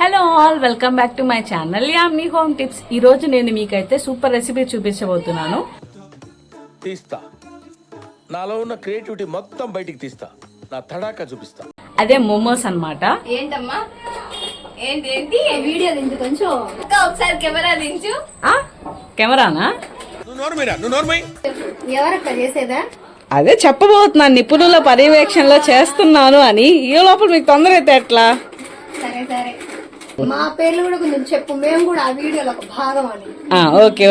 Hello all, welcome back to my channel యామ్నీ home tips. ఈ రోజు నేను మీకైతే సూపర్ రెసిపీ చూపించబోతున్నాను. తీస్తా నాలో ఉన్న క్రియేటివిటీ మొత్తం బయటికి తీస్తా, నా తడాకా చూపిస్తా. అదే మోమోస్ అన్నమాట. ఏంటమ్మా ఏంటి వీడియో దించు కొంచెం ఒకసారి కెమెరా దించు. కెమెరానా? ఎవరక్క చేసేదా? అదే చెప్పబోతున్నాను, నిపుణుల పర్యవేక్షణలో చేస్తున్నాను అని. ఈ లోపల మీకు తొందర అయితే ఎట్లా? సరే సరే, మా పేర్లు కూడా కొంచెం చెప్పు, మేము కూడా ఆ వీడియోలో ఒక భాగం అని. ఓకే.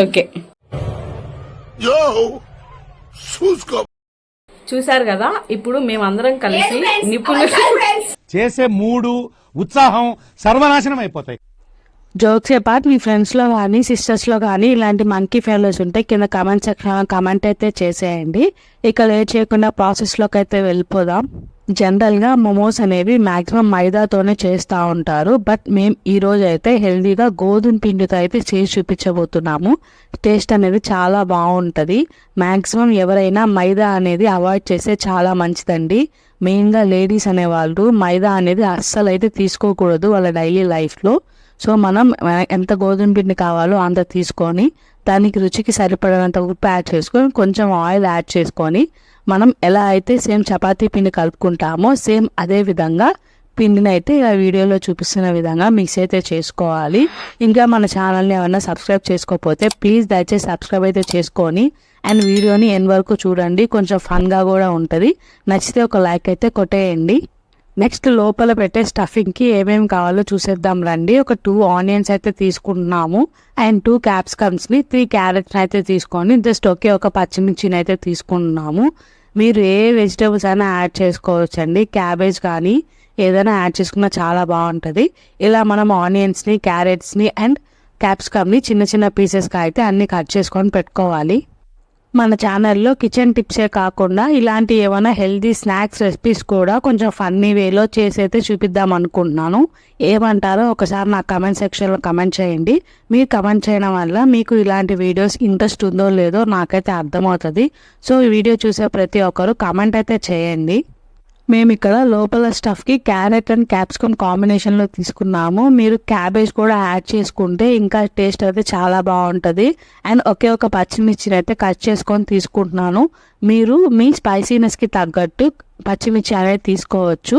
చూసారు కదా, ఇప్పుడు మేమందరం కలిసి నిపుణులు చేసే మూడు ఉత్సాహం సర్వనాశనం అయిపోతాయి. జోక్స్ పార్ట్ మీ ఫ్రెండ్స్లో కానీ సిస్టర్స్లో కానీ ఇలాంటి మంకీ ఫెలోస్ ఉంటే కింద కామెంట్ సెక్షన్ కామెంట్ అయితే చేసేయండి. ఇక లేట్ చేయకుండా ప్రాసెస్లోకి అయితే వెళ్ళిపోదాం. జనరల్గా మోమోస్ అనేవి మ్యాక్సిమం మైదాతోనే చేస్తూ ఉంటారు. బట్ మేము ఈరోజు అయితే హెల్దీగా గోధుమ పిండితో అయితే చేసి చూపించబోతున్నాము. టేస్ట్ అనేది చాలా బాగుంటుంది. మ్యాక్సిమం ఎవరైనా మైదా అనేది అవాయిడ్ చేస్తే చాలా మంచిదండి. మెయిన్గా లేడీస్ అనేవాళ్ళు మైదా అనేది అస్సలు అయితే తీసుకోకూడదు వాళ్ళ డైలీ లైఫ్లో. సో మనం ఎంత గోధుమ పిండి కావాలో అంత తీసుకొని దానికి రుచికి సరిపడినంత ఉప్పు యాడ్ చేసుకొని కొంచెం ఆయిల్ యాడ్ చేసుకొని మనం ఎలా అయితే సేమ్ చపాతీ పిండి కలుపుకుంటామో సేమ్ అదే విధంగా పిండిని అయితే ఇలా వీడియోలో చూపిస్తున్న విధంగా మిక్స్ అయితే చేసుకోవాలి. ఇంకా మన ఛానల్ని ఏమన్నా సబ్స్క్రైబ్ చేసుకోకపోతే ప్లీజ్ దయచేసి సబ్స్క్రైబ్ అయితే చేసుకొని అండ్ వీడియోని ఎండ్ వరకు చూడండి. కొంచెం ఫన్గా కూడా ఉంటుంది. నచ్చితే ఒక లైక్ అయితే కొట్టేయండి. నెక్స్ట్ లోపల పెట్టే స్టఫింగ్కి ఏమేమి కావాలో చూసేద్దాం రండి. ఒక 2 ఆనియన్స్ అయితే తీసుకుంటున్నాము అండ్ 2 క్యాప్సికమ్స్ని 3 క్యారెట్స్ అయితే తీసుకొని జస్ట్ ఒక పచ్చిమిర్చిని అయితే తీసుకుంటున్నాము. మీరు ఏ వెజిటేబుల్స్ అయినా యాడ్ చేసుకోవచ్చండి. క్యాబేజ్ కానీ ఏదైనా యాడ్ చేసుకున్నా చాలా బాగుంటుంది. ఇలా మనం ఆనియన్స్ని క్యారెట్స్ని అండ్ క్యాప్సికమ్ని చిన్న చిన్న పీసెస్గా అయితే అన్ని కట్ చేసుకొని పెట్టుకోవాలి. మన ఛానల్లో కిచెన్ టిప్సే కాకుండా ఇలాంటి ఏమైనా హెల్దీ స్నాక్స్ రెసిపీస్ కూడా కొంచెం ఫన్నీ వేలో చేసి అయితే చూపిద్దాం అనుకుంటున్నాను. ఏమంటారో ఒకసారి నా కమెంట్ సెక్షన్లో కమెంట్ చేయండి. మీరు కమెంట్ చేయడం వల్ల మీకు ఇలాంటి వీడియోస్ ఇంట్రెస్ట్ ఉందో లేదో నాకైతే అర్థమవుతుంది. సో ఈ వీడియో చూసే ప్రతి ఒక్కరు కమెంట్ అయితే చేయండి. మేము ఇక్కడ లోపల స్టఫ్కి క్యారెట్ అండ్ క్యాప్సికమ్ కాంబినేషన్లో తీసుకున్నాము. మీరు క్యాబేజ్ కూడా యాడ్ చేసుకుంటే ఇంకా టేస్ట్ అయితే చాలా బాగుంటుంది. అండ్ ఒక పచ్చిమిర్చిని అయితే కట్ చేసుకొని తీసుకుంటున్నాను. మీరు మీ స్పైసీనెస్కి తగ్గట్టు పచ్చిమిర్చి అనేది తీసుకోవచ్చు.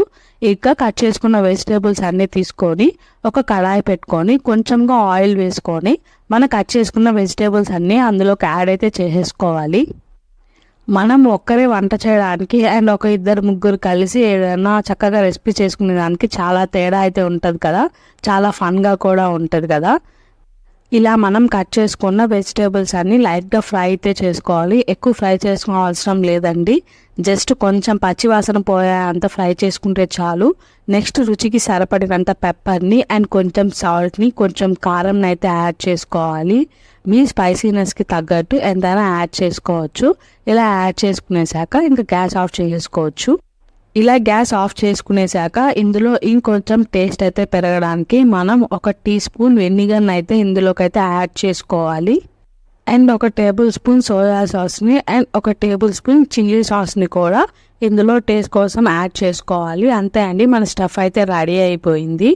ఇక కట్ చేసుకున్న వెజిటేబుల్స్ అన్నీ తీసుకొని ఒక కడాయి పెట్టుకొని కొంచెంగా ఆయిల్ వేసుకొని మనం కట్ చేసుకున్న వెజిటేబుల్స్ అన్నీ అందులోకి యాడ్ అయితే చేసేసుకోవాలి. మనం ఒక్కరే వంట చేయడానికి అండ్ 2-3 కలిసి ఏదైనా చక్కగా రెసిపీ చేసుకునే దానికి చాలా తేడా అయితే ఉంటుంది కదా, చాలా ఫన్గా కూడా ఉంటుంది కదా. ఇలా మనం కట్ చేసుకున్న వెజిటేబుల్స్ అన్నీ లైట్గా ఫ్రై అయితే చేసుకోవాలి. ఎక్కువ ఫ్రై చేసుకోవాల్సిన అవసరం లేదండి. జస్ట్ కొంచెం పచ్చివాసన పోయేంత ఫ్రై చేసుకుంటే చాలు. నెక్స్ట్ రుచికి సరిపడినంత పెప్పర్ని అండ్ కొంచెం సాల్ట్ని కొంచెం కారంని అయితే యాడ్ చేసుకోవాలి. మీ స్పైసీనెస్కి తగ్గట్టు ఎంతైనా యాడ్ చేసుకోవచ్చు. ఇలా యాడ్ చేసుకునేసాక ఇంకా గ్యాస్ ఆఫ్ చేసుకోవచ్చు. ఇలా గ్యాస్ ఆఫ్ చేసుకునేసాక ఇందులో ఇంకొంచెం టేస్ట్ అయితే పెరగడానికి మనం 1 టీ స్పూన్ వెనిగర్ని అయితే ఇందులోకి అయితే యాడ్ చేసుకోవాలి. అండ్ 1 టేబుల్ స్పూన్ సోయా సాస్ని అండ్ 1 టేబుల్ స్పూన్ చిల్లీ సాస్ని కూడా ఇందులో టేస్ట్ కోసం యాడ్ చేసుకోవాలి. అంతే అండి, మన స్టఫ్ అయితే రెడీ అయిపోయింది.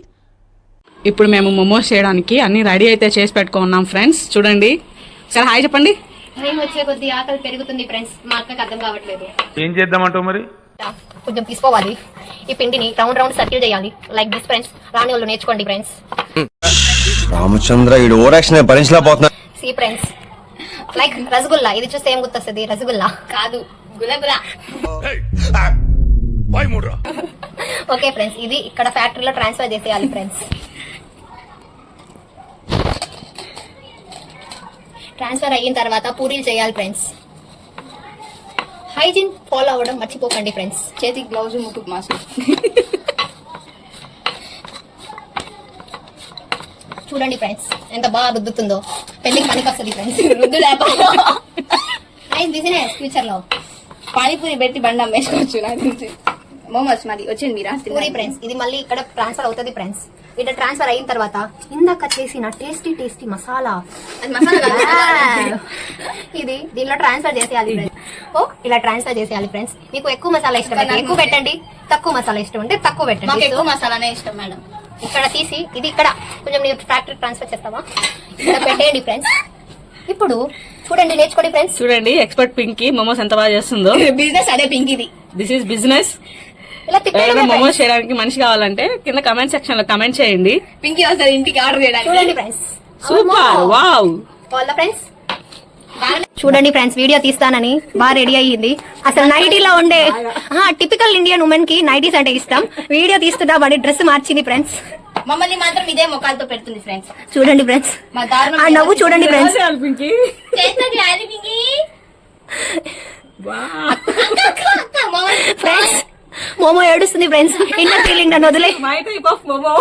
ఇప్పుడు మేము మోమోస్ చేయడానికి అన్ని రెడీ అయితే చేసి పెట్టుకున్నాం ఫ్రెండ్స్. చూడండి, సరే హాయ్ చెప్పండి. టైం వచ్చే కొద్ది ఆకలి పెరుగుతుంది ఫ్రెండ్స్, మా అక్కకి అర్థం కావట్లేదు. ఏం చేద్దామంటావు మరి? కొంచెం తీసుకోవాలి. ఈ పిండిని రౌండ్ సర్కిల్ చేయాలి లైక్ దిస్ ఫ్రెండ్స్. రాని వాళ్ళు నేర్చుకోండి ఫ్రెండ్స్. రామచంద్ర ఈ ఓవరాక్షన్ భరించలేకపోతున్నా. See friends, like rasgulla. ఇది చూస్తే ఏం గుర్తొస్తుంది? రసగుల్లా కాదు, గులగులా. ఓకే ఫ్రెండ్స్, ఇది ఇక్కడ ఫ్యాక్టరీలో ట్రాన్స్ఫర్ చేసేయాలి ఫ్రెండ్స్. ట్రాన్స్ఫర్ అయిన తర్వాత పూరీలు చేయాలి ఫ్రెండ్స్. హైజీన్ ఫాలో అవ్వడం మర్చిపోకండి ఫ్రెండ్స్. చేతికి గ్లౌజ్, ముట్టుకు మాస్క్. చూడండి ఫ్రెండ్స్ ఎంత బాగా రుద్దుతుందో. పెళ్లికి పనికి వస్తుంది ఫ్రెండ్స్ రుద్దు లేకపోతే. నైస్ బిజినెస్ ఫ్యూచర్ లో. పానీపూరి పెట్టి బండి అమ్మేసుకోవచ్చు. నాకు తెలిసి మోమోస్ మాది వచ్చింది మీరా పూరి ఫ్రెండ్స్. ఇది మళ్ళీ ఇక్కడ ట్రాన్స్ఫర్ అవుతుంది ఫ్రెండ్స్. ఇక్కడ ట్రాన్స్ఫర్ అయిన తర్వాత ఇందాక చేసిన టేస్టీ మసాలా, ఇది దీనిలో ట్రాన్స్ఫర్ చేసేయాలి ఫ్రెండ్స్. ఇలా ట్రాన్స్ఫర్ చేసేయాలి ఫ్రెండ్స్. మీకు ఎక్కువ మసాలా ఇష్టం అయితే ఎక్కువ పెట్టండి, తక్కువ మసాలా ఇష్టం అంటే తక్కువ పెట్టండి. ఎక్కువ మసాలానే ఇష్టం మేడం. ఇక్కడ తీసి ఇది ఇక్కడ కొంచెం మీరు ఫ్యాక్టరీ ట్రాన్స్ఫర్ చేస్తావా, ఇక్కడ పెట్టేయండి ఫ్రెండ్స్. ఇప్పుడు చూడండి, నేర్చుకోండి ఫ్రెండ్స్. చూడండి ఎక్స్పర్ట్ పింకీ మోమోస్ ఎంత బాగా చేస్తుందో. బిజినెస్ అదే పింకిది. This is business. ఇలా తిప్పేయండి మోమోస్ చేయడానికి మనిషి కావాలంటే కింద కమెంట్ సెక్షన్ లో కమెంట్ చేయండి. పింకీ వస్తుంది ఇంటికి ఆర్డర్ చేయడానికి. చూడండి ఫ్రెండ్స్. Super, wow. వాళ్ళ ఫ్రెండ్స్ చూడండి ఫ్రెండ్స్, వీడియో తీస్తానని బాగా రెడీ అయ్యింది. అసలు నైటీలో ఉండే టిపికల్ ఇండియన్ ఉమెన్ కి నైటీస్ అంటే ఇష్టం. వీడియో తీస్తున్నామని డ్రెస్ మార్చింది ఫ్రెండ్స్. మమ్మల్ని మాత్రం ఇదే ముఖాలతో పెడుతుంది ఫ్రెండ్స్. చూడండి ఫ్రెండ్స్, మా దారుణం ఆ నవ్వు చూడండి ఫ్రెండ్స్. పింకీ చేస్తుంది అది పింకీ. ఫ్రెండ్స్ మోమో ఏడుస్తుంది ఫ్రెండ్స్. ఇన్నర్ ఫీలింగ్ నన్ను వదిలే. My type of momo.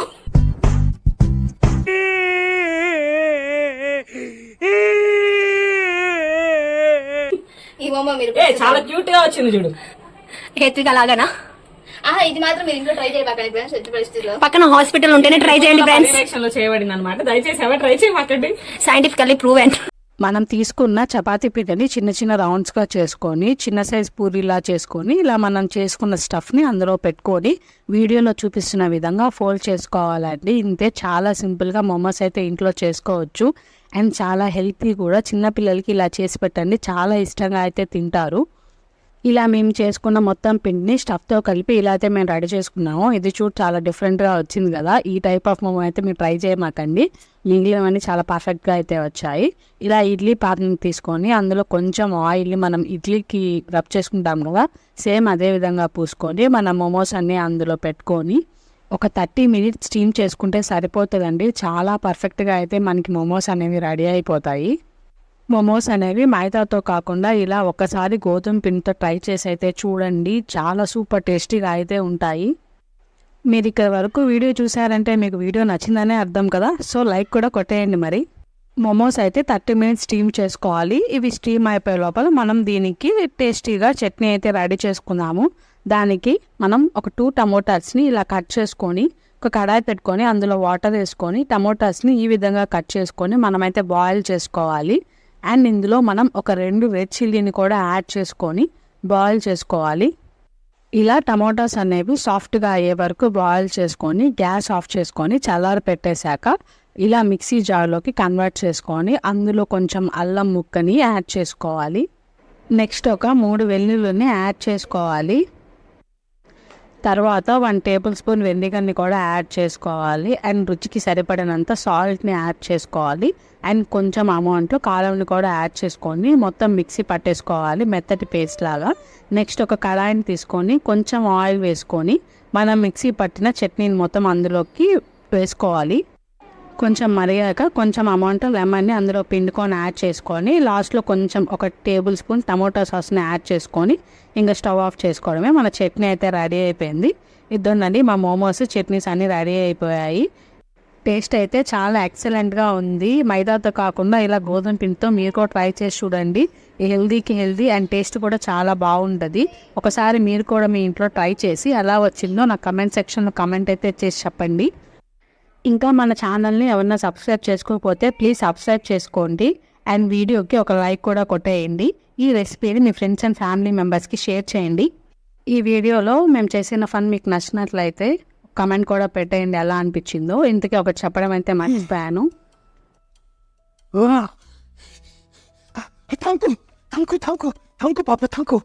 ఈ మమ్మ మీరు చాలా క్యూట్ గా వచ్చింది చూడు. హేత్విక లాగానా? ఇది మాత్రం మీరు ఇంట్లో ట్రై చేయబాకండి ఫ్రెండ్స్. ఎట్టి పరిస్థితుల్లో పక్కన హాస్పిటల్ ఉంటేనే ట్రై చేయండి ఫ్రెండ్స్. డైరెక్షన్ లో చేయబడింది అనమాట. దయచేసి ఎవరు ట్రై చేయమాకండి. Scientifically proven. మనం తీసుకున్న చపాతీ పిండిని చిన్న చిన్న రౌండ్స్గా చేసుకొని చిన్న సైజ్ పూరీలా చేసుకొని ఇలా మనం చేసుకున్న స్టఫ్ని అందులో పెట్టుకొని వీడియోలో చూపిస్తున్న విధంగా ఫోల్డ్ చేసుకోవాలండి. ఇంతే, చాలా సింపుల్గా మోమోస్ అయితే ఇంట్లో చేసుకోవచ్చు. అండ్ చాలా హెల్తీ కూడా. చిన్నపిల్లలకి ఇలా చేసి పెట్టండి, చాలా ఇష్టంగా అయితే తింటారు. ఇలా మేము చేసుకున్న మొత్తం పిండిని స్టఫ్తో కలిపి ఇలా అయితే మేము రెడీ చేసుకున్నాము. ఇది చూడు చాలా డిఫరెంట్గా వచ్చింది కదా. ఈ టైప్ ఆఫ్ మోమో అయితే మీరు ట్రై చేయమాకండి. మిగిలినవన్నీ చాలా పర్ఫెక్ట్గా అయితే వచ్చాయి. ఇలా ఇడ్లీ పాత్రని తీసుకొని అందులో కొంచెం ఆయిల్ని మనం ఇడ్లీకి రబ్ చేసుకుంటాం కదా, సేమ్ అదే విధంగా పూసుకొని మన మోమోస్ అన్నీ అందులో పెట్టుకొని ఒక 30 minutes స్టీమ్ చేసుకుంటే సరిపోతుందండి. చాలా పర్ఫెక్ట్గా అయితే మనకి మోమోస్ అనేవి రెడీ అయిపోతాయి. మోమోస్ అనేవి మైదాతో కాకుండా ఇలా ఒకసారి గోధుమ పిండితో ట్రై చేసి అయితే చూడండి, చాలా సూపర్ టేస్టీగా అయితే ఉంటాయి. మీరు ఇక్కడ వరకు వీడియో చూసారంటే మీకు వీడియో నచ్చిందనే అర్థం కదా. సో లైక్ కూడా కొట్టేయండి. మరి మోమోస్ అయితే 30 minutes స్టీమ్ చేసుకోవాలి. ఇవి స్టీమ్ అయిపోయే లోపల మనం దీనికి టేస్టీగా చట్నీ అయితే రెడీ చేసుకుందాము. దానికి మనం ఒక 2 టమోటాస్ని ఇలా కట్ చేసుకొని ఒక కడాయి పెట్టుకొని అందులో వాటర్ వేసుకొని టమోటాస్ని ఈ విధంగా కట్ చేసుకొని మనమైతే బాయిల్ చేసుకోవాలి. అండ్ ఇందులో మనం ఒక 2 రెడ్ చిల్లీని కూడా యాడ్ చేసుకొని బాయిల్ చేసుకోవాలి. ఇలా టమోటాస్ అనేవి సాఫ్ట్గా అయ్యే వరకు బాయిల్ చేసుకొని గ్యాస్ ఆఫ్ చేసుకొని చల్లారి పెట్టేశాక ఇలా మిక్సీ జార్లోకి కన్వర్ట్ చేసుకొని అందులో కొంచెం అల్లం ముక్కని యాడ్ చేసుకోవాలి. నెక్స్ట్ ఒక 3 వెల్లుల్లిని యాడ్ చేసుకోవాలి. తర్వాత 1 tablespoon వెనిగర్ని కూడా యాడ్ చేసుకోవాలి. అండ్ రుచికి సరిపడినంత సాల్ట్ని యాడ్ చేసుకోవాలి. అండ్ కొంచెం అమౌంట్లో కారంని కూడా యాడ్ చేసుకొని మొత్తం మిక్సీ పట్టేసుకోవాలి మెత్తటి పేస్ట్ లాగా. నెక్స్ట్ ఒక కడాయిని తీసుకొని కొంచెం ఆయిల్ వేసుకొని మనం మిక్సీ పట్టిన చట్నీని మొత్తం అందులోకి వేసుకోవాలి. కొంచెం మరిగాక కొంచెం అమౌంట్ లెమన్ని అందులో పిండుకొని యాడ్ చేసుకొని లాస్ట్లో కొంచెం ఒక tablespoon టమోటా సాస్ని యాడ్ చేసుకొని ఇంకా స్టవ్ ఆఫ్ చేసుకోవడమే. మన చట్నీ అయితే రెడీ అయిపోయింది. ఇద్దరునండి మా మోమోస్ చట్నీస్ అన్నీ రెడీ అయిపోయాయి. టేస్ట్ అయితే చాలా ఎక్సలెంట్గా ఉంది. మైదాతో కాకుండా ఇలా గోధుమ పిండితో మీరు కూడా ట్రై చేసి చూడండి. హెల్దీకి హెల్దీ అండ్ టేస్ట్ కూడా చాలా బాగుంటుంది. ఒకసారి మీరు కూడా మీ ఇంట్లో ట్రై చేసి ఎలా వచ్చిందో నాకు కమెంట్ సెక్షన్లో కమెంట్ అయితే చేసి చెప్పండి. ఇంకా మన ఛానల్ని ఎవరన్నా సబ్స్క్రైబ్ చేసుకోకపోతే ప్లీజ్ సబ్స్క్రైబ్ చేసుకోండి. అండ్ వీడియోకి ఒక లైక్ కూడా కొట్టేయండి. ఈ రెసిపీని మీ ఫ్రెండ్స్ అండ్ ఫ్యామిలీ మెంబర్స్కి షేర్ చేయండి. ఈ వీడియోలో మేము చేసిన ఫన్ మీకు నచ్చినట్లయితే కమెంట్ కూడా పెట్టేయండి ఎలా అనిపించిందో. ఇంతకీ ఒకటి చెప్పడం అయితే మర్చిపోయాను. థ్యాంక్ యూ పాప, థ్యాంక్ యూ.